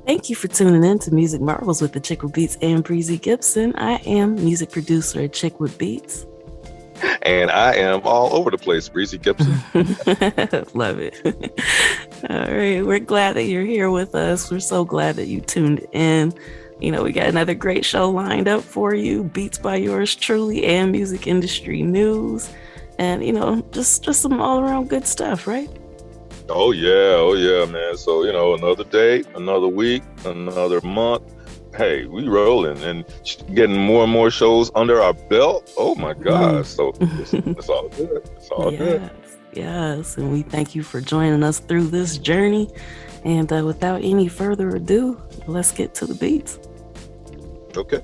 Thank you for tuning in to Music Marvels with Achickwitbeatz and Breezy Gipson. I am music producer Achickwitbeatz. And I am all over the place, Breezy Gipson. Love it. All right, we're glad that you're here with us. We're so glad that you tuned in. We got another great show lined up for you, beats by yours truly and music industry news. And, just some all around good stuff, right? Oh yeah, man. So, another day, another week, another month. Hey, we rolling and getting more and more shows under our belt. Oh my God. So it's all good. It's all good. Yes. And we thank you for joining us through this journey. And without any further ado, let's get to the beats. Okay.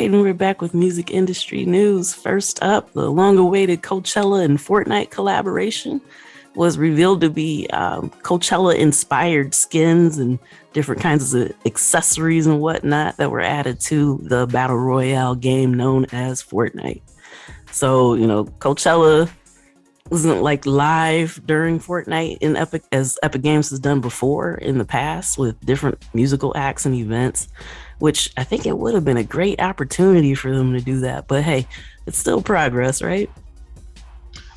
right, and we're back with music industry news. First up, the long-awaited Coachella and Fortnite collaboration was revealed to be Coachella-inspired skins and different kinds of accessories and whatnot that were added to the Battle Royale game known as Fortnite. So, Coachella wasn't like live during Fortnite in Epic as Epic Games has done before in the past with different musical acts and events, which I think it would have been a great opportunity for them to do that. But hey, it's still progress, right?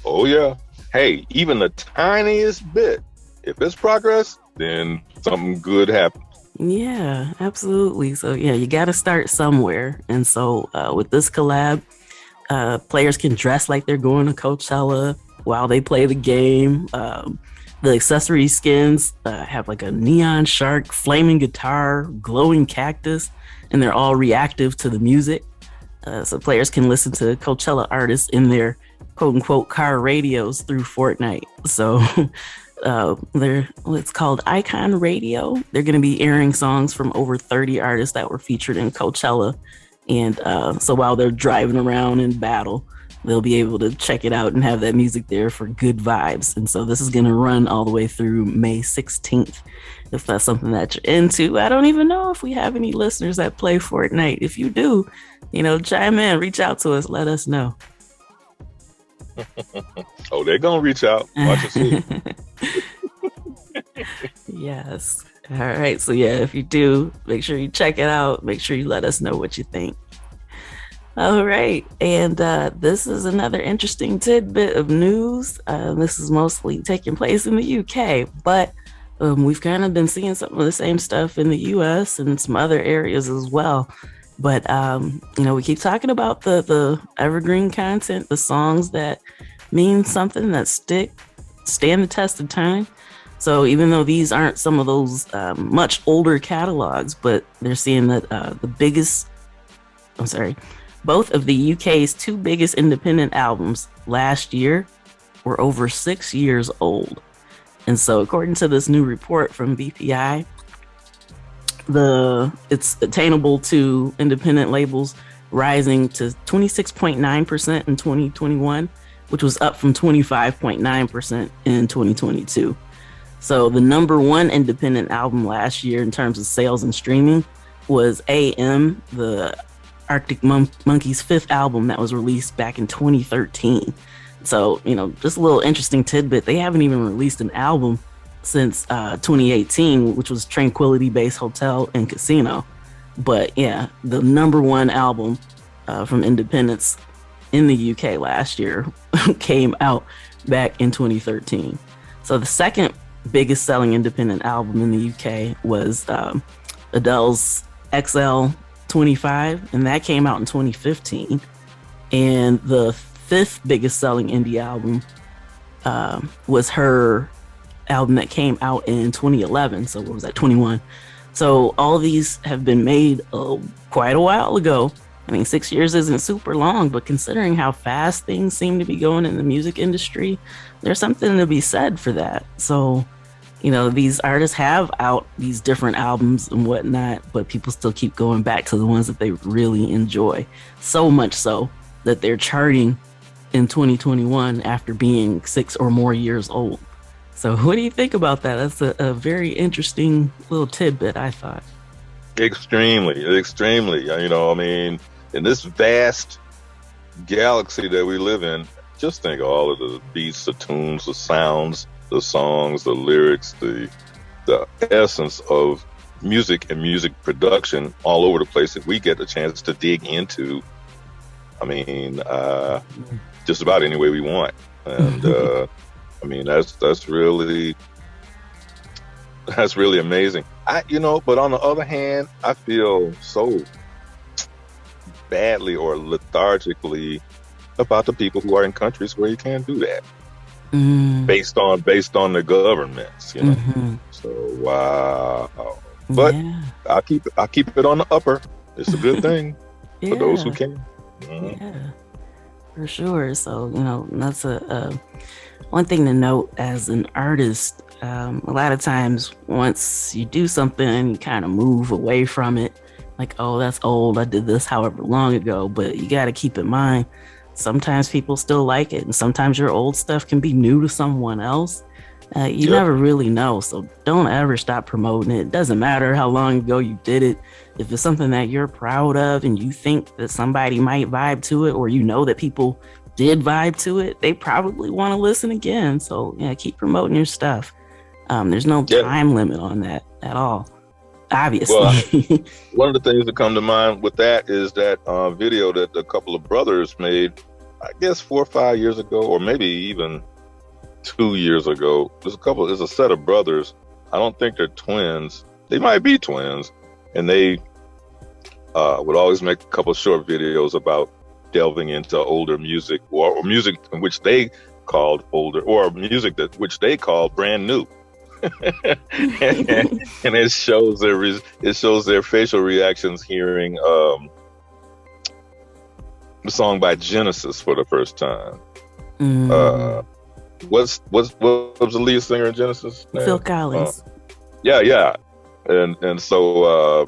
Oh, yeah. Hey, even the tiniest bit, if it's progress, then something good happens. Yeah, absolutely. So yeah, you got to start somewhere. And so with this collab, players can dress like they're going to Coachella while they play the game. The accessory skins have like a neon shark, flaming guitar, glowing cactus, and they're all reactive to the music. So players can listen to Coachella artists in their quote unquote car radios through Fortnite. So they're what's called Icon Radio. They're going to be airing songs from over 30 artists that were featured in Coachella. And so while they're driving around in battle, they'll be able to check it out and have that music there for good vibes. And so this is going to run all the way through May 16th. If that's something that you're into. I don't even know if we have any listeners that play Fortnite. If you do, chime in, reach out to us, let us know. Oh, they're going to reach out. Watch and see. Yes. All right. So yeah, if you do, make sure you check it out. Make sure you let us know what you think. All right. And this is another interesting tidbit of news. This is mostly taking place in the UK, but we've kind of been seeing some of the same stuff in the US and some other areas as well. But, we keep talking about the evergreen content, the songs that mean something, that stand the test of time. So even though these aren't some of those much older catalogs, but they're seeing that both of the UK's two biggest independent albums last year were over 6 years old. And so according to this new report from BPI, it's attainable to independent labels rising to 26.9% in 2021, which was up from 25.9% in 2022. So the number one independent album last year in terms of sales and streaming was AM, the Arctic Monkeys' fifth album that was released back in 2013. So, just a little interesting tidbit. They haven't even released an album since 2018, which was Tranquility Base Hotel and Casino. But yeah, the number one album from independents in the UK last year came out back in 2013. So the second biggest selling independent album in the UK was Adele's XL25, and that came out in 2015. And the fifth biggest selling indie album was her album that came out in 2011. So what was that, 21? So all these have been made quite a while ago. I mean, 6 years isn't super long, but considering how fast things seem to be going in the music industry, there's something to be said for that. So, these artists have out these different albums and whatnot, but people still keep going back to the ones that they really enjoy. So much so that they're charting in 2021 after being 6 or more years old. So what do you think about that? That's a very interesting little tidbit, I thought. Extremely. In this vast galaxy that we live in, just think of all of the beats, the tunes, the sounds, the songs, the lyrics, the essence of music and music production all over the place that we get the chance to dig into. Just about any way we want. And that's really amazing. But on the other hand, I feel so badly or lethargically about the people who are in countries where you can't do that. Based on the governments, Mm-hmm. So wow. But yeah. I'll keep it on the upper. It's a good thing for those who can. Mm-hmm. Yeah, for sure. So that's a one thing to note as an artist. A lot of times, once you do something, you kind of move away from it, like, oh, that's old. I did this however long ago. But you got to keep in mind, sometimes people still like it. And sometimes your old stuff can be new to someone else. You Yep. never really know. So don't ever stop promoting it. It doesn't matter how long ago you did it. If it's something that you're proud of and you think that somebody might vibe to it, or you know that people did vibe to it, they probably want to listen again. So yeah, keep promoting your stuff. There's no Yeah. time limit on that at all, Well, obviously. one of the things that come to mind with that is that video that a couple of brothers made, I guess 4 or 5 years ago, or maybe even 2 years ago. There's a set of brothers. I don't think they're twins. They might be twins, and they would always make a couple of short videos about delving into older music, or music in which they called older, or music that which they called brand new. And it shows their facial reactions hearing the song by Genesis for the first time. What was the lead singer in Genesis? Phil Collins. Yeah. And so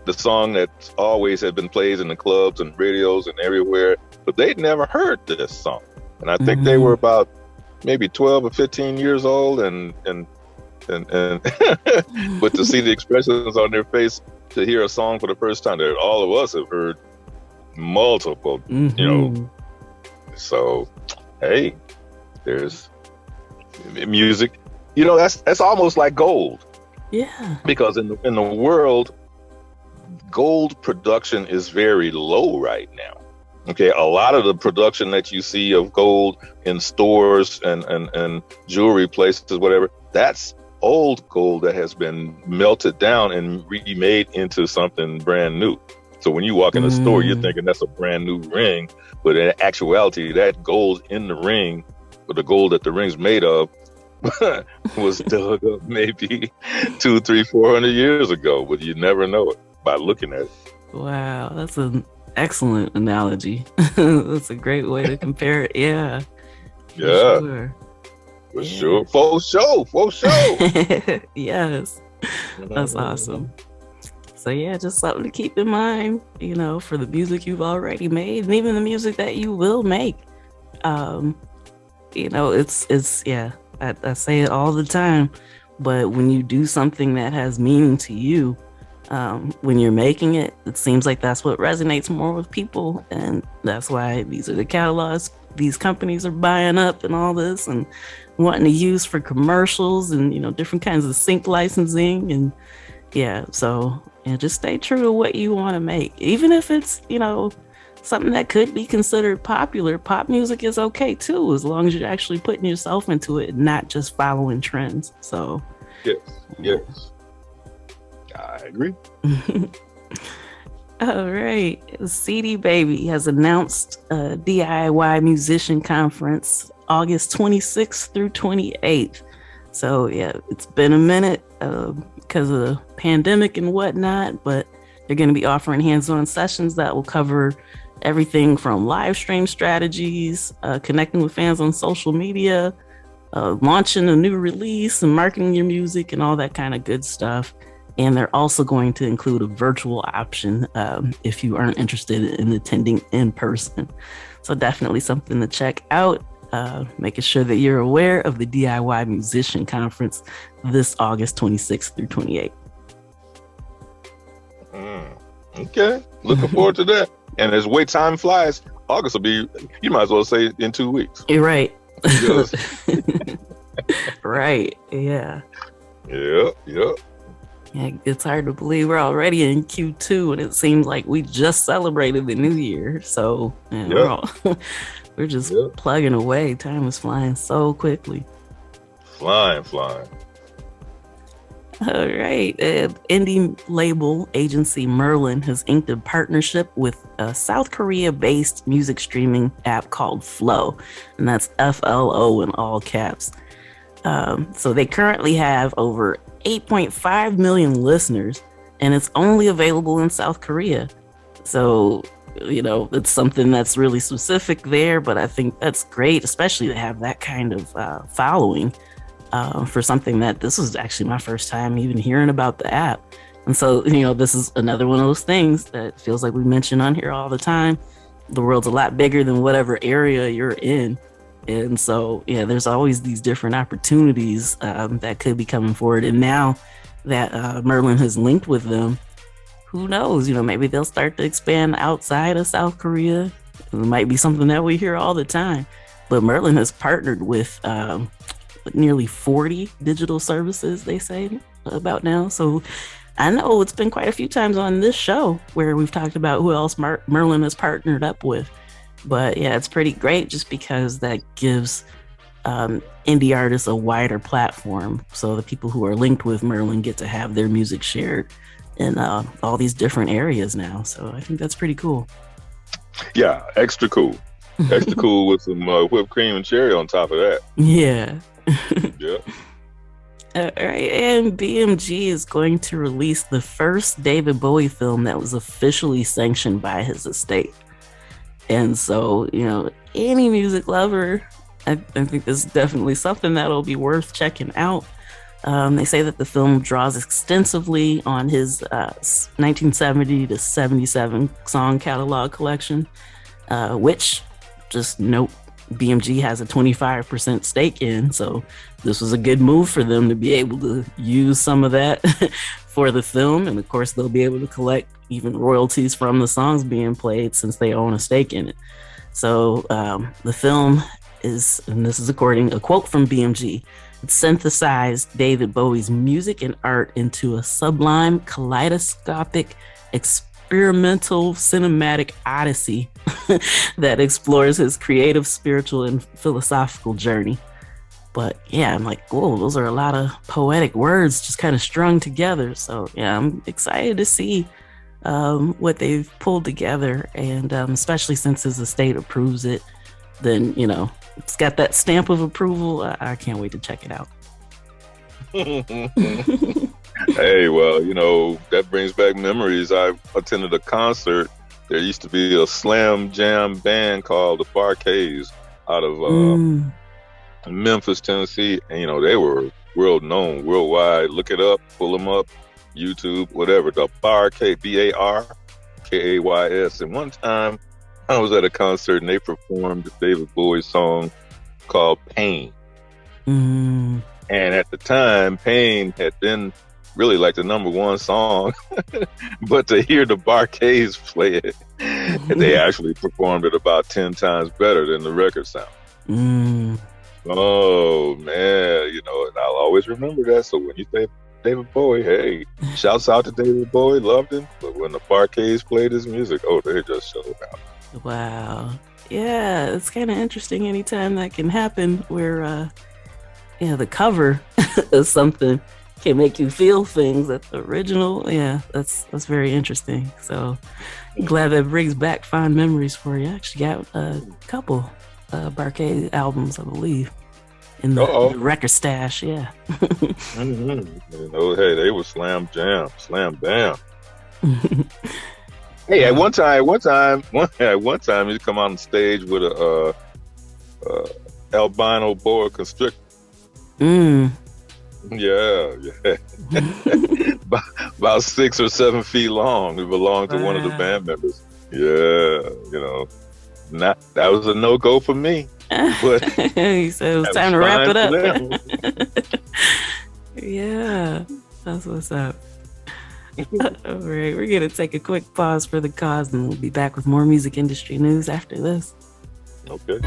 the song that always had been played in the clubs and radios and everywhere, but they'd never heard this song. And I think they were about maybe 12 or 15 years old, and but to see the expressions on their face to hear a song for the first time that all of us have heard multiple, so hey, there's music, that's almost like gold. Yeah. Because in the world, gold production is very low right now. Okay, a lot of the production that you see of gold in stores and jewelry places, whatever, that's old gold that has been melted down and remade into something brand new. So when you walk in the store, you're thinking that's a brand new ring, but in actuality, that gold in the ring, or the gold that the ring's made of, was dug up maybe 200, 300, 400 years ago, but you never know it by looking at it. Wow, that's an excellent analogy. That's a great way to compare it. Yeah. For sure. For sure. Yes. That's awesome. So yeah, just something to keep in mind, for the music you've already made, and even the music that you will make. It's I say it all the time, but when you do something that has meaning to you, when you're making it, it seems like that's what resonates more with people, and that's why these are the catalogs these companies are buying up and all this, and wanting to use for commercials and different kinds of sync licensing. And so just stay true to what you want to make, even if it's something that could be considered popular. Pop music is okay too, as long as you're actually putting yourself into it and not just following trends. So yes, I agree. All right. CD Baby has announced a DIY musician conference August 26th through 28th. So it's been a minute because of the pandemic and whatnot, but they're going to be offering hands-on sessions that will cover everything from live stream strategies, connecting with fans on social media, launching a new release and marketing your music and all that kind of good stuff. And they're also going to include a virtual option if you aren't interested in attending in person. So definitely something to check out. Making sure that you're aware of the DIY Musician Conference this August 26th through 28th. Okay. Looking forward to that. And as way time flies, August will be, you might as well say, in 2 weeks. You're right. Right. Yeah. Yep. Yeah, it's hard to believe we're already in Q2 and it seems like we just celebrated the new year. So we're just plugging away. Time is flying so quickly. Flying. All right. Indie label agency Merlin has inked a partnership with a South Korea-based music streaming app called Flow, and that's FLO in all caps. So they currently have over 8.5 million listeners, and it's only available in South Korea. So, it's something that's really specific there, but I think that's great, especially to have that kind of following for something that this was actually my first time even hearing about the app. And so, this is another one of those things that feels like we mention on here all the time. The world's a lot bigger than whatever area you're in. And so, yeah, there's always these different opportunities that could be coming forward. And now that Merlin has linked with them, who knows? Maybe they'll start to expand outside of South Korea. It might be something that we hear all the time. But Merlin has partnered with nearly 40 digital services, they say, about now. So I know it's been quite a few times on this show where we've talked about who else Merlin has partnered up with. But yeah, it's pretty great just because that gives indie artists a wider platform. So the people who are linked with Merlin get to have their music shared in all these different areas now. So I think that's pretty cool. Yeah, extra cool. Extra cool with some whipped cream and cherry on top of that. Yeah. Yeah. All right, and BMG is going to release the first David Bowie film that was officially sanctioned by his estate. And so, any music lover, I think this is definitely something that'll be worth checking out. They say that the film draws extensively on his 1970 to 77 song catalog collection, which, just note, BMG has a 25% stake in. So this was a good move for them to be able to use some of that for the film. And of course, they'll be able to collect even royalties from the songs being played since they own a stake in it. So the film is, and this is according a quote from BMG, it synthesized David Bowie's music and art into a sublime, kaleidoscopic, experimental cinematic odyssey that explores his creative, spiritual, and philosophical journey. But yeah, I'm like, whoa, those are a lot of poetic words just kind of strung together. So yeah, I'm excited to see what they've pulled together, and especially since his estate approves it, then it's got that stamp of approval. I can't wait to check it out. Hey, well, that brings back memories. I attended a concert. There used to be a slam jam band called the Barkays out of Memphis, Tennessee. And, they were worldwide. Look it up, pull them up, YouTube, whatever. The Barkay, Barkays. And one time I was at a concert and they performed David Bowie's song called Pain. And at the time, Pain had been really like the number one song, but to hear the Barkays play it, they actually performed it about 10 times better than the record sound. Oh man, and I'll always remember that. So when you say David Bowie, hey, shouts out to David Bowie, loved him. But when the Barkays played his music, they just showed out. Wow. Yeah, it's kind of interesting anytime that can happen where the cover of something can make you feel things that the original. Yeah, that's very interesting. So I'm glad that brings back fond memories for you. I actually got a couple Barkay albums, I believe, in the record stash. Yeah. Hey, they were slam bam. Hey, at one time, you come on stage with a albino boa constrictor. Yeah. About 6 or 7 feet long. It belonged to one of the band members. Yeah, that was a no-go for me. But he said it was time to wrap it up. Yeah, that's what's up. All right, we're going to take a quick pause for the cause, and we'll be back with more music industry news after this. Okay.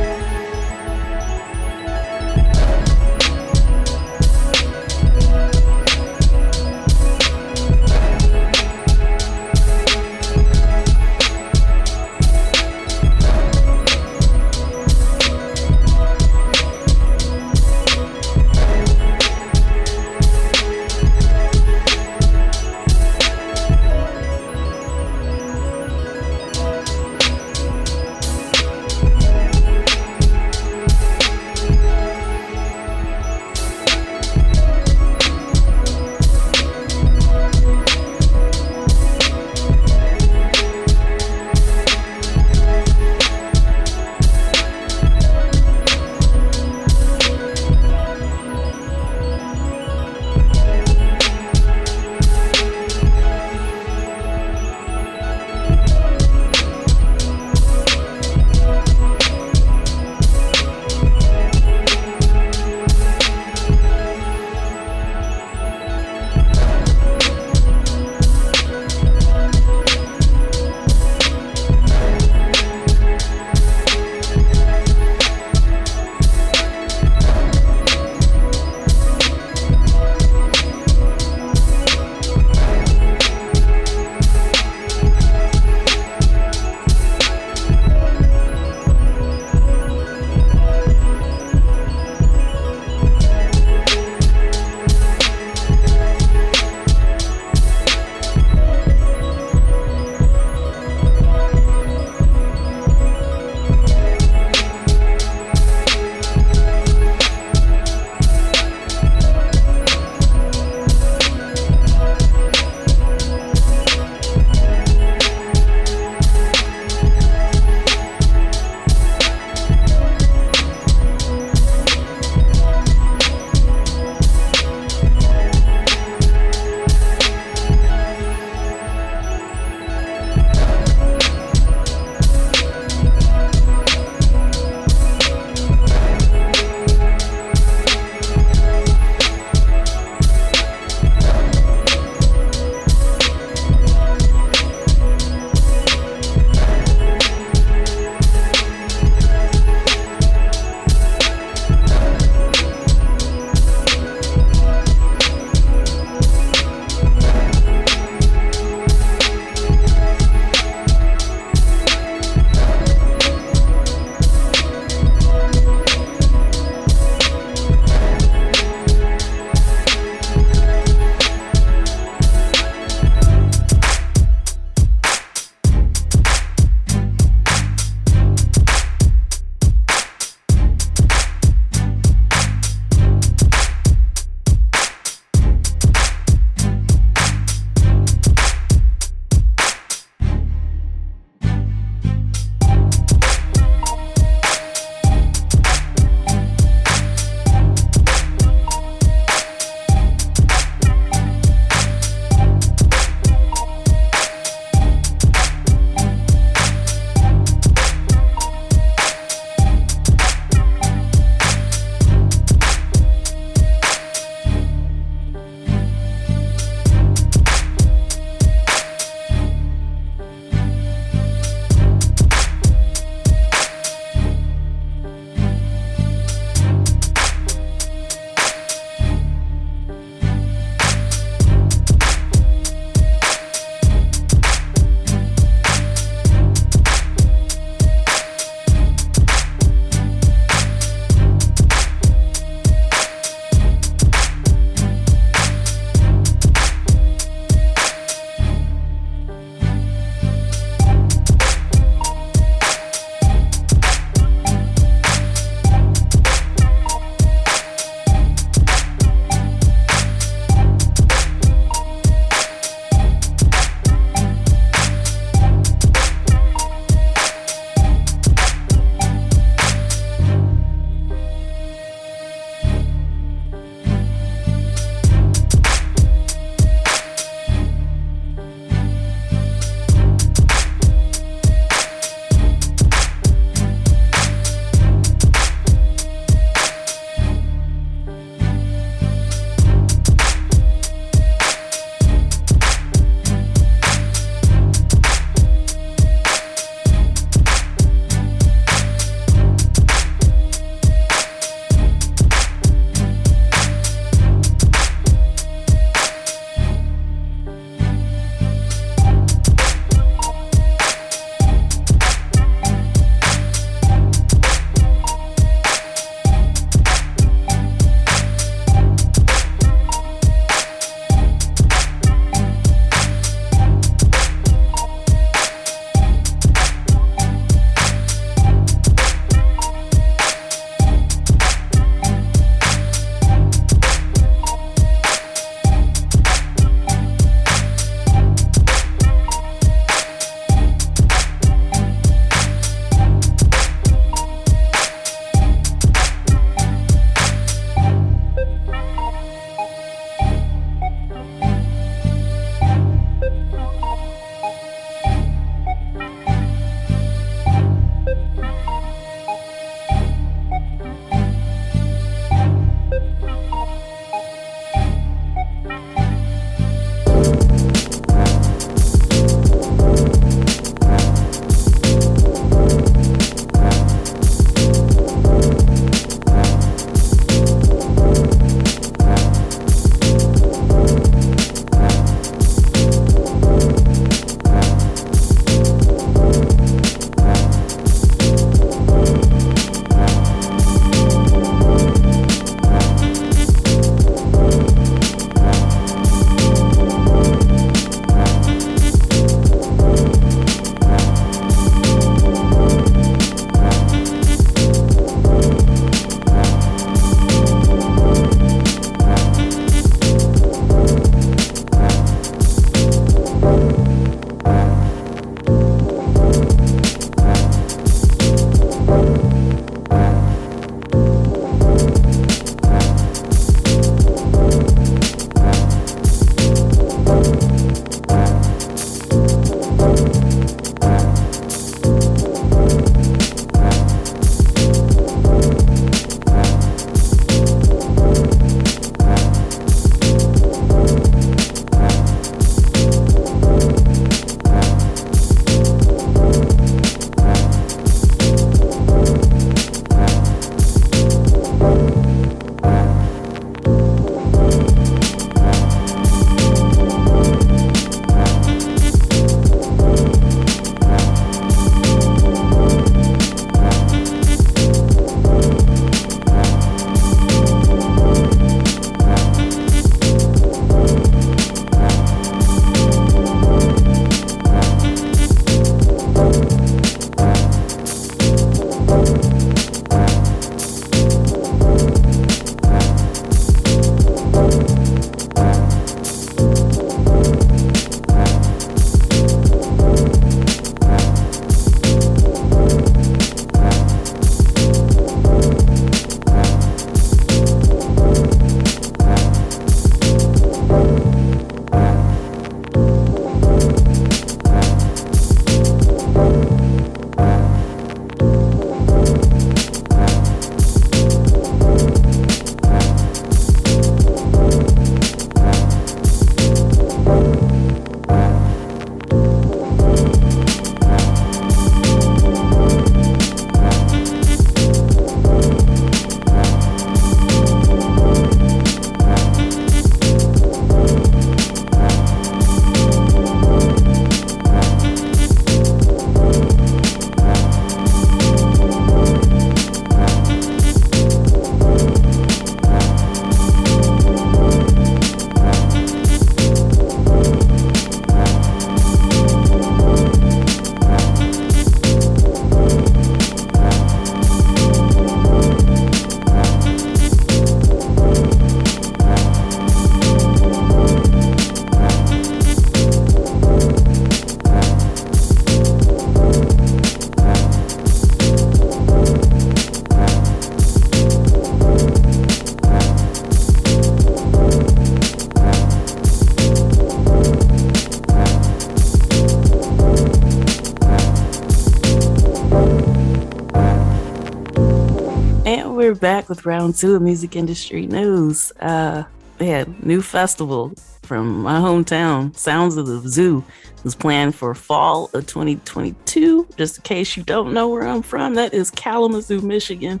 And we're back with round two of music industry news. New festival from my hometown, Sounds of the Zoo, is planned for fall of 2022. Just in case you don't know where I'm from, that is Kalamazoo, Michigan.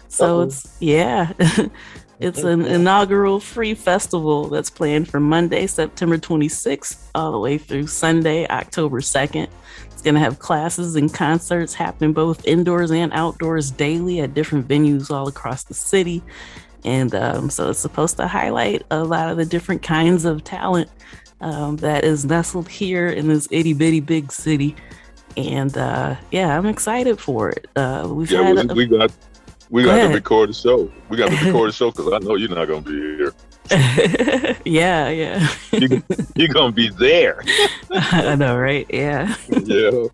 So it's an inaugural free festival that's planned for Monday, September 26th, all the way through Sunday, October 2nd. It's going to have classes and concerts happening both indoors and outdoors daily at different venues all across the city. And so it's supposed to highlight a lot of the different kinds of talent that is nestled here in this itty bitty big city. And I'm excited for it. We got to record the show. We got to record the show because I know you're not going to be here. Yeah. You're going to be there. I know, right? Yeah. Yeah.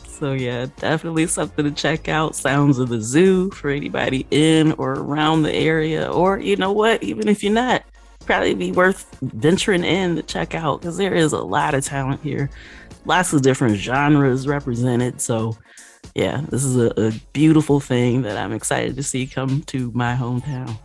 So yeah, definitely something to check out. Sounds of the Zoo for anybody in or around the area. Or you know what, even if you're not, probably be worth venturing in to check out because there is a lot of talent here. Lots of different genres represented. So yeah, this is a beautiful thing that I'm excited to see come to my hometown.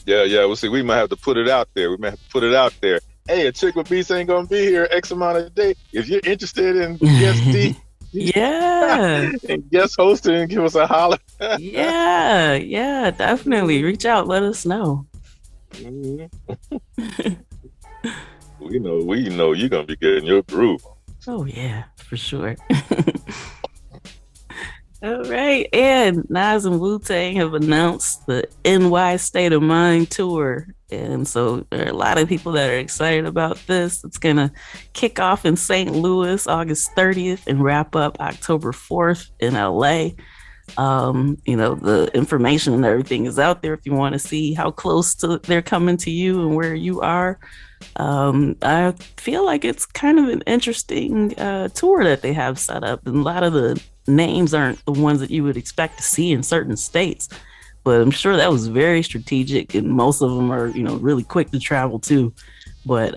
Yeah. We'll see. We might have to put it out there. Hey, Achickwitbeatz ain't going to be here X amount of day. If you're interested in guest D, and guest hosting, give us a holler. yeah, definitely. Reach out, let us know. Mm-hmm. we know you're going to be getting your groove. Oh yeah, for sure. All right, and Nas and Wu-Tang have announced the NY State of Mind tour. And so there are a lot of people that are excited about this. It's going to kick off in St. Louis August 30th and wrap up October 4th in LA. The information and everything is out there if you want to see how close they're coming to you and where you are. I feel like it's kind of an interesting tour that they have set up. And a lot of the names aren't the ones that you would expect to see in certain states. But I'm sure that was very strategic, and most of them are, really quick to travel too. But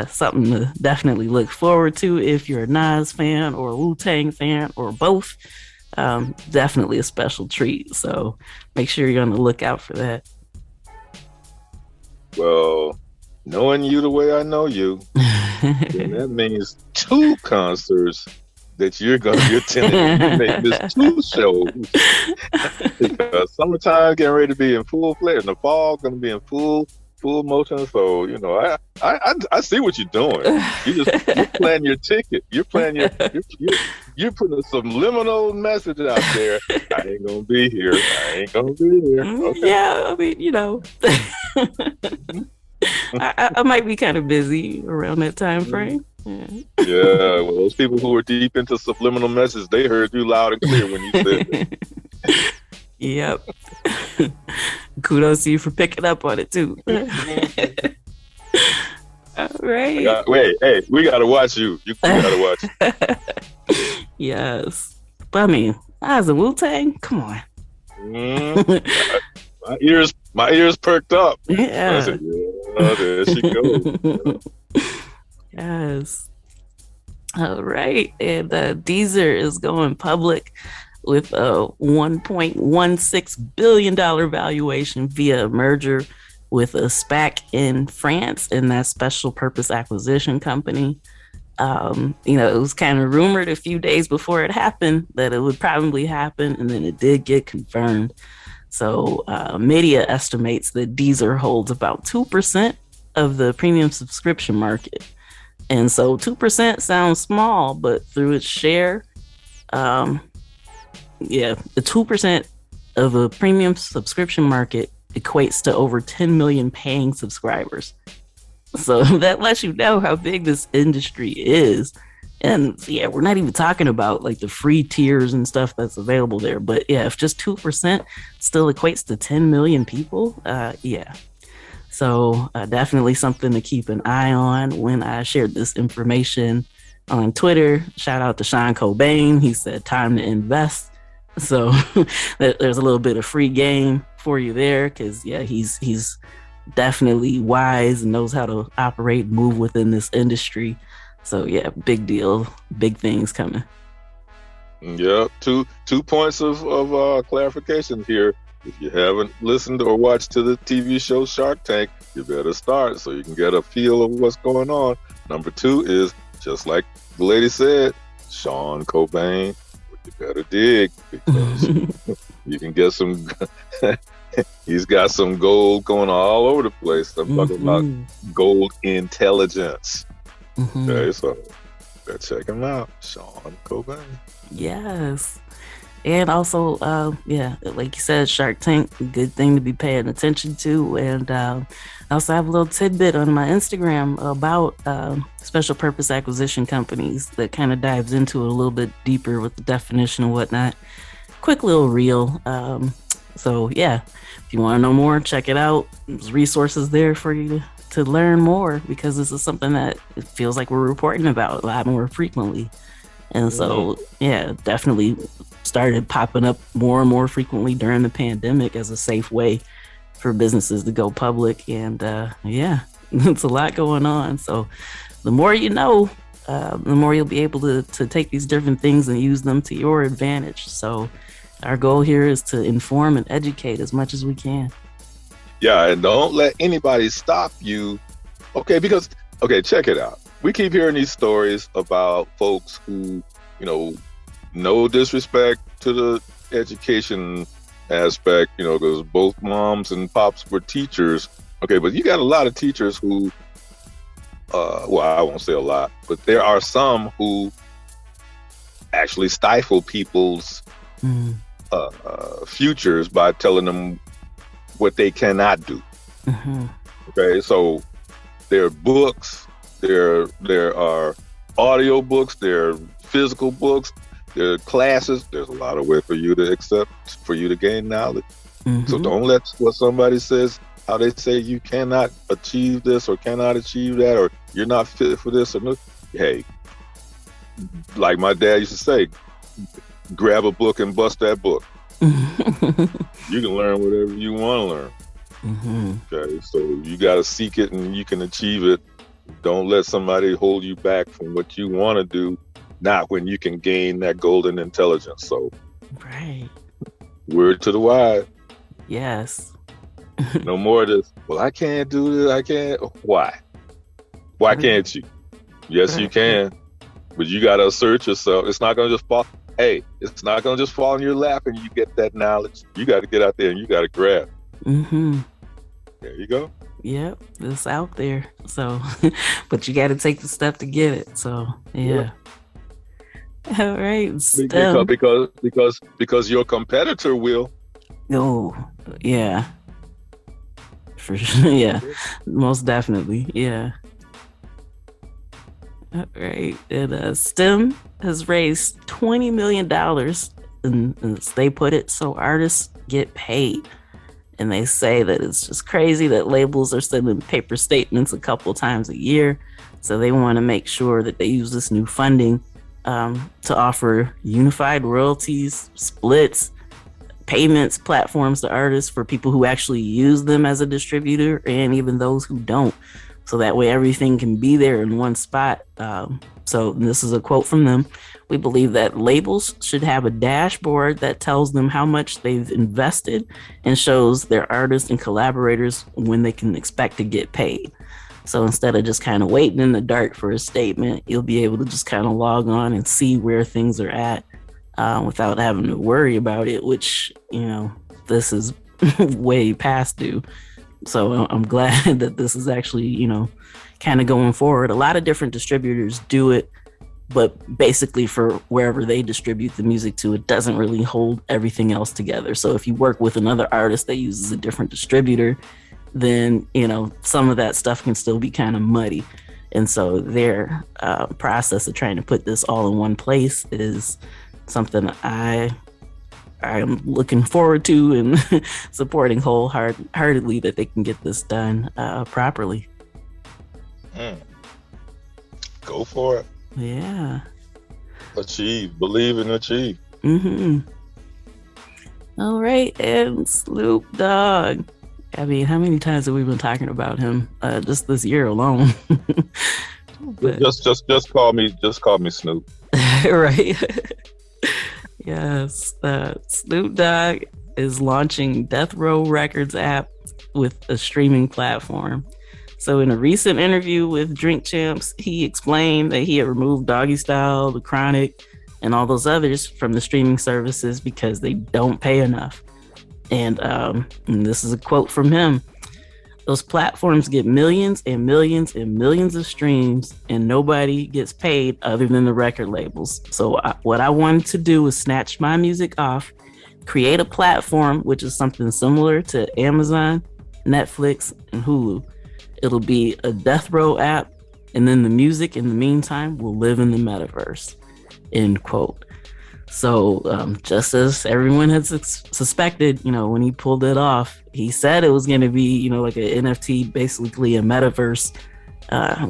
something to definitely look forward to if you're a Nas fan or a Wu-Tang fan or both. Definitely a special treat. So make sure you're on the lookout for that. Well, knowing you the way I know you, then that means 2 concerts that you're going to be attending. You make this 2 shows. Because summertime getting ready to be in full flare, and the fall going to be in full motion. So I see what you're doing. You're planning your ticket. You're putting a subliminal message out there. I ain't gonna be here. Okay. Yeah, I mean, I might be kind of busy around that time frame. Yeah, well, those people who are deep into subliminal messages, they heard you loud and clear when you said it. Yep. Kudos to you for picking up on it too. All right. We gotta watch you. You gotta watch. Yes, but I mean, as a Wu-Tang, come on. My ears perked up. Yeah. I said, there she goes. Yes. All right, and Deezer is going public with a $1.16 billion valuation via a merger with a SPAC in France and that special purpose acquisition company. It was kind of rumored a few days before it happened that it would probably happen, and then it did get confirmed. So media estimates that Deezer holds about 2% of the premium subscription market. And so 2% sounds small, but through its share, the 2% of a premium subscription market equates to over 10 million paying subscribers. So that lets you know how big this industry is. And yeah, we're not even talking about like the free tiers and stuff that's available there. But yeah, if just 2% still equates to 10 million people, So definitely something to keep an eye on. When I shared this information on Twitter, shout out to Sean Cobain. He said, time to invest. So there's a little bit of free game for you there because, yeah, he's definitely wise and knows how to operate, move within this industry. So, yeah, big deal, big things coming. Yeah, two points of clarification here. If you haven't listened or watched to the TV show Shark Tank, you better start so you can get a feel of what's going on. Number two is, just like the lady said, Sean Cobain. You better dig, because you can get some. He's got some gold going all over the place. I'm talking about gold intelligence. Okay, so check him out, Sean Cobain. Yes. And also, like you said, Shark Tank, good thing to be paying attention to. And I also have a little tidbit on my Instagram about special purpose acquisition companies that kind of dives into it a little bit deeper with the definition and whatnot. Quick little reel. So yeah, if you want to know more, check it out. There's resources there for you to learn more, because this is something that it feels like we're reporting about a lot more frequently. And so, yeah, definitely started popping up more and more frequently during the pandemic as a safe way for businesses to go public. And yeah, it's a lot going on. So the more you know, the more you'll be able to take these different things and use them to your advantage. So our goal here is to inform and educate as much as we can. Yeah, and don't let anybody stop you. Okay, check it out. We keep hearing these stories about folks who, no disrespect to the education aspect, because both moms and pops were teachers. Okay, but you got a lot of teachers who, I won't say a lot, but there are some who actually stifle people's futures by telling them what they cannot do. Okay, so there are books, there are audio books, there are physical books, there are classes. There's a lot of way for you to gain knowledge. So don't let what somebody says, how they say you cannot achieve this or cannot achieve that, or you're not fit for this or no. Hey, like my dad used to say, grab a book and bust that book. You can learn whatever you want to learn. Okay, so you got to seek it and you can achieve it. Don't let somebody hold you back from what you want to do, not when you can gain that golden intelligence. So, right. Word to the wise. Yes. No more of this. Well, I can't do this. I can't. Why? Why can't you? Yes, you can. But you got to assert yourself. It's not going to just fall. Hey, it's not going to just fall in your lap and you get that knowledge. You got to get out there and you got to grab. There you go. Yep, it's out there. So, but you got to take the step to get it. So, yeah. All right. Because your competitor will. Oh, yeah. For sure. Yeah, most definitely. Yeah. All right. And STEM has raised $20 million, and as they put it, so artists get paid. And they say that it's just crazy that labels are sending paper statements a couple times a year. So they want to make sure that they use this new funding to offer unified royalties, splits, payments, platforms to artists for people who actually use them as a distributor, and even those who don't. So that way everything can be there in one spot. So this is a quote from them. We believe that labels should have a dashboard that tells them how much they've invested and shows their artists and collaborators when they can expect to get paid. So instead of just kind of waiting in the dark for a statement, you'll be able to just kind of log on and see where things are at without having to worry about it, which, this is way past due. So I'm glad that this is actually, kind of going forward. A lot of different distributors do it, but basically for wherever they distribute the music to, it doesn't really hold everything else together. So if you work with another artist that uses a different distributor, then, some of that stuff can still be kind of muddy. And so their process of trying to put this all in one place is something I'm looking forward to and supporting wholeheartedly, that they can get this done properly. Go for it. Yeah. Achieve. Believe and achieve. All right. And Snoop Dogg. I mean, how many times have we been talking about him just this year alone? But, just call me Snoop. Right. Yes, Snoop Dogg is launching Death Row Records app with a streaming platform. So, in a recent interview with Drink Champs, he explained that he had removed Doggy Style, The Chronic, and all those others from the streaming services because they don't pay enough. And this is a quote from him: "Those platforms get millions and millions and millions of streams, and nobody gets paid other than the record labels. So what I wanted to do was snatch my music off, create a platform which is something similar to Amazon, Netflix, and Hulu. It'll be a death row app, and then the music in the meantime will live in the metaverse." End quote. So just as everyone had suspected, when he pulled it off, he said it was going to be, like an NFT, basically a metaverse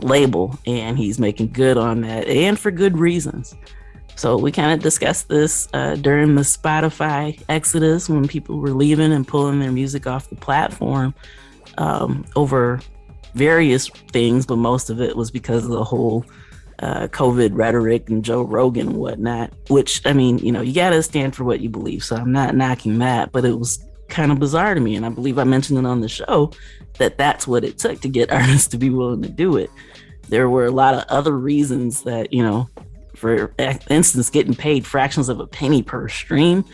label, and he's making good on that, and for good reasons. So we kind of discussed this during the Spotify exodus, when people were leaving and pulling their music off the platform over various things, but most of it was because of the whole COVID rhetoric and Joe Rogan and whatnot, which, I mean, you got to stand for what you believe. So I'm not knocking that, but it was kind of bizarre to me. And I believe I mentioned it on the show that that's what it took to get artists to be willing to do it. There were a lot of other reasons that, for instance, getting paid fractions of a penny per stream.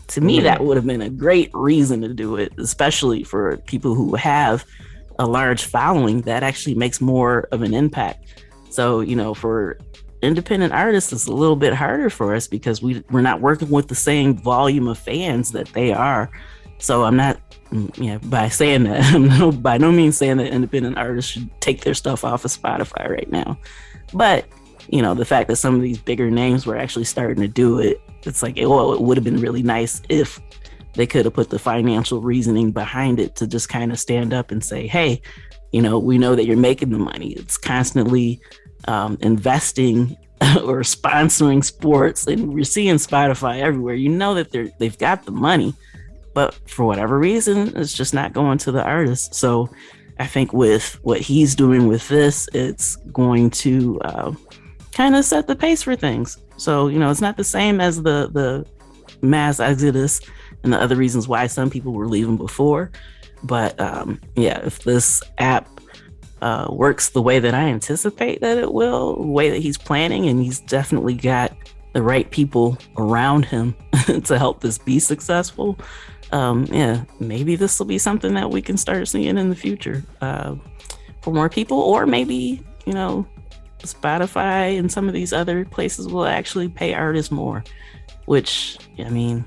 To me, that would have been a great reason to do it, especially for people who have a large following that actually makes more of an impact. So, for independent artists, it's a little bit harder for us because we're not working with the same volume of fans that they are. So I'm not, by saying that, I'm by no means saying that independent artists should take their stuff off of Spotify right now. But, the fact that some of these bigger names were actually starting to do it, it's like, it would have been really nice if they could have put the financial reasoning behind it to just kind of stand up and say, hey, we know that you're making the money. It's constantly investing or sponsoring sports, and we're seeing Spotify everywhere. That they've got the money, but for whatever reason, it's just not going to the artists. So I think with what he's doing with this, it's going to kind of set the pace for things. So, it's not the same as the mass exodus and the other reasons why some people were leaving before. But if this app works the way that I anticipate that it will, the way that he's planning, and he's definitely got the right people around him to help this be successful, maybe this will be something that we can start seeing in the future for more people. Or maybe, Spotify and some of these other places will actually pay artists more, which, I mean,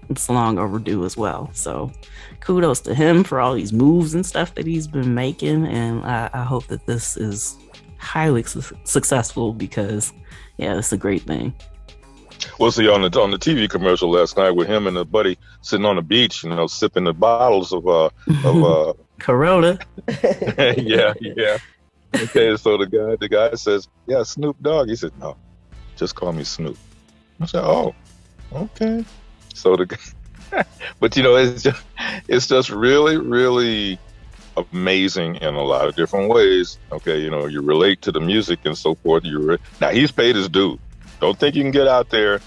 it's long overdue as well. So kudos to him for all these moves and stuff that he's been making. And I hope that this is highly successful because, it's a great thing. Well, see, on the TV commercial last night with him and a buddy sitting on the beach, sipping the bottles of Corona. yeah. Okay, so the guy says, "Yeah, Snoop Dogg." He said, "No, just call me Snoop." I said, "Oh, okay." So but it's just really, really amazing in a lot of different ways. Okay, you relate to the music and so forth. Now he's paid his due. Don't think you can get out there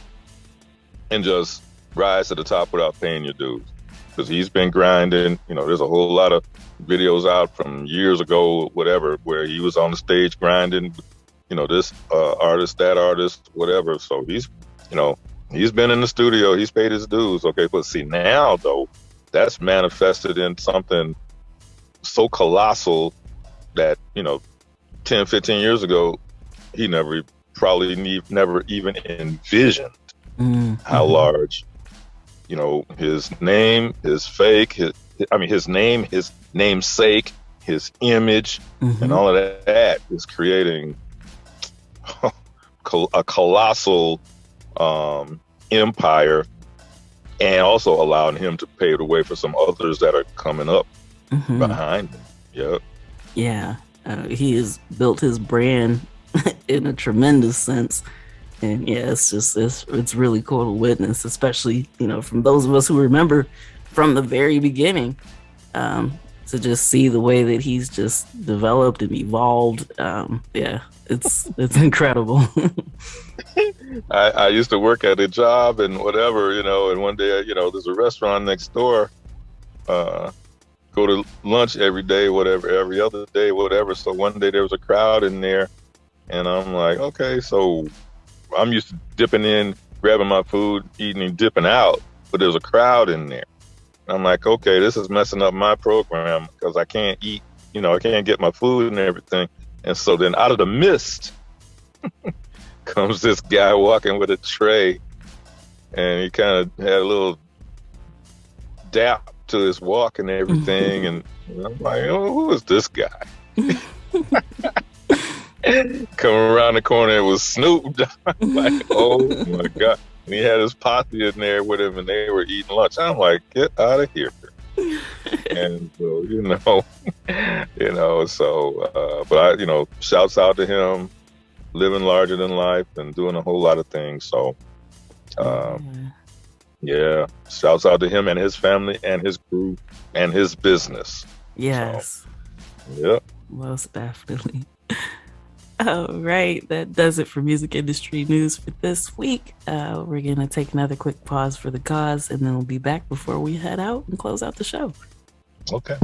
and just rise to the top without paying your dues, because he's been grinding. There's a whole lot of videos out from years ago, whatever, where he was on the stage grinding. This artist, that artist, whatever. So he's been in the studio. He's paid his dues. Okay, but see, now though, that's manifested in something so colossal that 10, 15 years ago, he never even envisioned how large, his name, his fake, his name, his namesake, his image, and all of that is creating a colossal empire, and also allowing him to pave the way for some others that are coming up behind him. Yep. Yeah. He has built his brand in a tremendous sense. And it's really cool to witness, especially, from those of us who remember from the very beginning, to just see the way that he's just developed and evolved. It's incredible. I used to work at a job and whatever, and one day, there's a restaurant next door. Go to lunch every day, whatever, every other day, whatever. So one day there was a crowd in there, and I'm like, okay, so I'm used to dipping in, grabbing my food, eating and dipping out, but there's a crowd in there. I'm like, okay, this is messing up my program because I can't eat, I can't get my food and everything. And so then out of the mist comes this guy walking with a tray, and he kind of had a little dap to his walk and everything. And I'm like, oh, who is this guy? Coming around the corner, it was Snoop. Like, oh my God. And he had his posse in there with him, and they were eating lunch. I'm like, get out of here. And so, but shouts out to him, living larger than life and doing a whole lot of things. So, yeah, shouts out to him and his family and his group and his business. Yes. So, yeah. Most definitely. All right, that does it for music industry news for this week. We're going to take another quick pause for the cause, and then we'll be back before we head out and close out the show. Okay.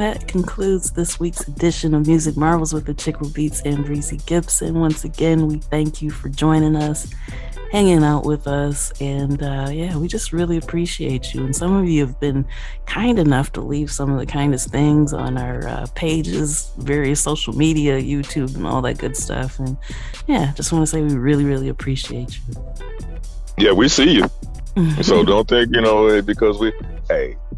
that concludes this week's edition of Music Marvels with Achickwitbeatz and Breezy Gipson. Once again, we thank you for joining us, hanging out with us, and we just really appreciate you. And some of you have been kind enough to leave some of the kindest things on our pages, various social media, YouTube, and all that good stuff. And just want to say we really, really appreciate you. Yeah, we see you. So don't think, because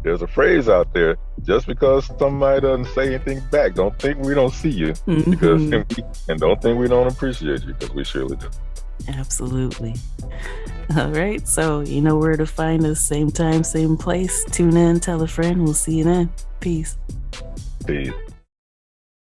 there's a phrase out there, just because somebody doesn't say anything back, don't think we don't see you, and don't think we don't appreciate you, because we surely do. Absolutely. All right, so you know where to find us, same time, same place. Tune in, tell a friend. We'll see you then. Peace. Peace.